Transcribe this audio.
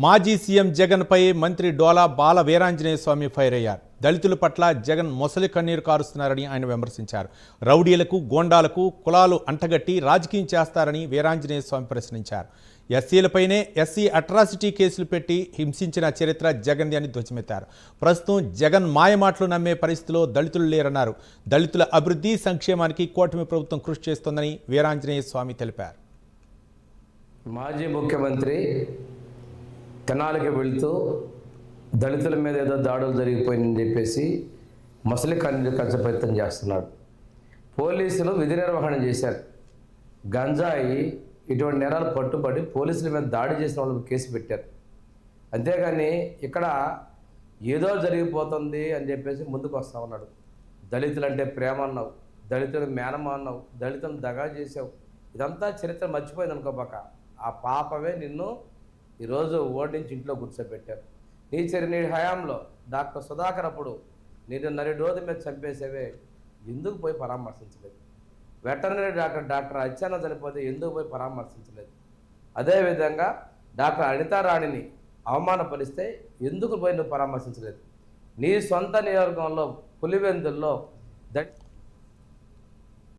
మాజీ సీఎం జగన్పై మంత్రి డోలా బాల వీరాంజనేయ స్వామి ఫైర్ అయ్యారు. దళితుల పట్ల జగన్ మొసలి కన్నీరు కారుస్తున్నారని ఆయన విమర్శించారు. రౌడీలకు, గోండాలకు కులాలు అంటగట్టి రాజకీయం చేస్తారని వీరాంజనేయ స్వామి ప్రశ్నించారు. ఎస్సీలపైనే ఎస్సీ అట్రాసిటీ కేసులు పెట్టి హింసించిన చరిత్ర జగన్ది అని ధ్వజమెత్తారు. ప్రస్తుతం జగన్ మాయమాటలు నమ్మే పరిస్థితిలో దళితులు లేరన్నారు. దళితుల అభివృద్ధి, సంక్షేమానికి కూటమి ప్రభుత్వం కృషి చేస్తోందని వీరాంజనేయ స్వామి తెలిపారు. మాజీ ముఖ్యమంత్రి తెనాలికి వెళుతూ దళితుల మీద ఏదో దాడులు జరిగిపోయిందని చెప్పేసి మొసలి కన్నీరు కచ్చ ప్రయత్నం చేస్తున్నాడు. పోలీసులు విధి నిర్వహణ చేశారు. గంజాయి ఇటువంటి నేరాలు పట్టుబడి పోలీసుల మీద దాడి చేసిన వాళ్ళకి కేసు పెట్టారు. అంతేగాని ఇక్కడ ఏదో జరిగిపోతుంది అని చెప్పేసి ముందుకు వస్తా ఉన్నాడు. దళితులంటే ప్రేమ అన్నావు, దళితులకు మేనమా అన్నావు, దళితులను దగా చేసావు. ఇదంతా చరిత్ర మర్చిపోయింది అనుకోబాక. ఆ పాపమే నిన్ను ఈరోజు ఓడించి ఇంట్లో కూర్చోబెట్టారు. నీ హయాంలో డాక్టర్ సుధాకర్ అప్పుడు నేను నరిడోది మీద చంపేసేవే, ఎందుకు పోయి పరామర్శించలేదు? వెటర్నరీ డాక్టర్ అచ్చాన చనిపోతే ఎందుకు పోయి పరామర్శించలేదు? అదేవిధంగా డాక్టర్ అనితారాణిని అవమానపరిస్తే ఎందుకు పోయి నువ్వు పరామర్శించలేదు? నీ సొంత నియోజకవర్గంలో పులివెందుల్లో